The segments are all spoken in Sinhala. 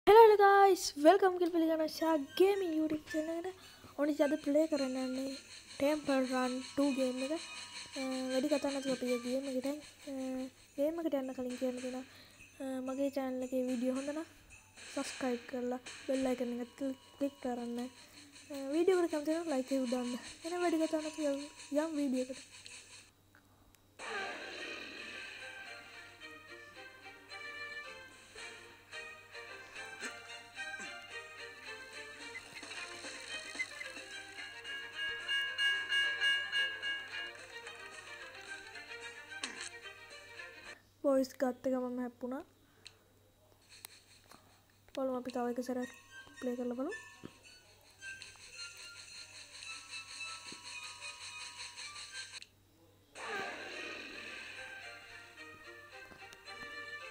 Hello guys, welcome to Shark Gaming YouTube channel. Oni jada play karana ne Temple Run 2 game එක. වැඩි කතා නැතුව අපි game එකට game එකට යන්න කලින් කියන්න දෙනවා. මගේ channel එකේ වීඩියෝ හොඳ නම් subscribe කරලා bell icon එක click කරන්න. වීඩියෝ එකට කැමති නම් like එක දාන්න. එහෙනම් වැඩි කතා නැතුව යම් වීඩියෝ එකට. Voice ගත්ත ගමන් හැප්පුණා. බලමු අපි තව එක සැරයක් ප්ලේ කරලා බලමු.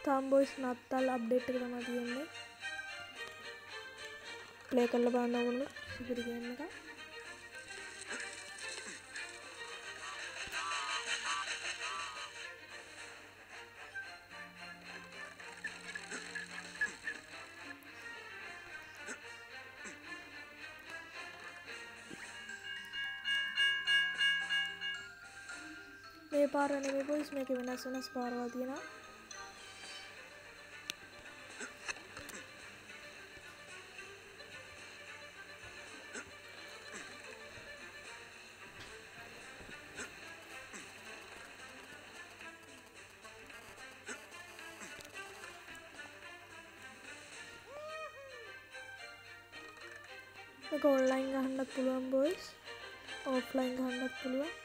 තාම voice නත්තල් අප්ඩේට් එක තමයි තියෙන්නේ. ප්ලේ කරලා බලන්න ඕනේ සුපිරි ගේම් එකක්. මේ පාර නෙමෙයි boys මේක වෙනස් පාරවල් තියෙනවා. මේක online ගහන්නත් පුළුවන් boys. offline ගහන්නත් පුළුවන්.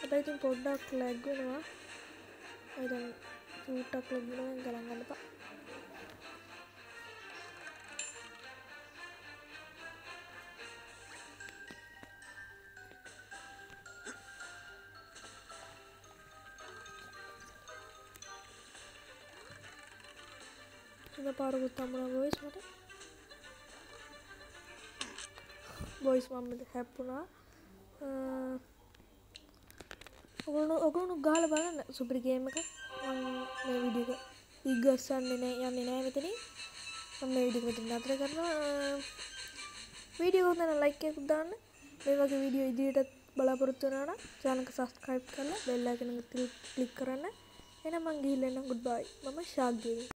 හැබැයි ඉතින් පොඩ්ඩක් ලැග් වෙනවා. ඒ දැන් චූට්ටක් ලැග් වෙනවා ගණන් ගන්න එපා. ඉතින් පාරකුත් හම්බුණා boys මට. boys මම හැප්පුණා. ඔගොල්ලෝ ගහලා බලන්න සුපිරි ගේම් එකක්. මම මේ වීඩියෝ එක ඉගස්සන්නේ යන්නේ නැහැ මෙතනින්. මම මේ වීඩියෝ එක මෙතන නතර කරනවා. වීඩියෝ එක හොඳ නම් like එකක් දාන්න. මේ වගේ වීඩියෝ ඉදිරියට බලාපොරොත්තු වෙනවා නම් channel එක subscribe කරලා bell icon එක click කරන්න. එහෙනම් මම ගිහිල්ලා එන්න goodbye. මම Shark Gaming.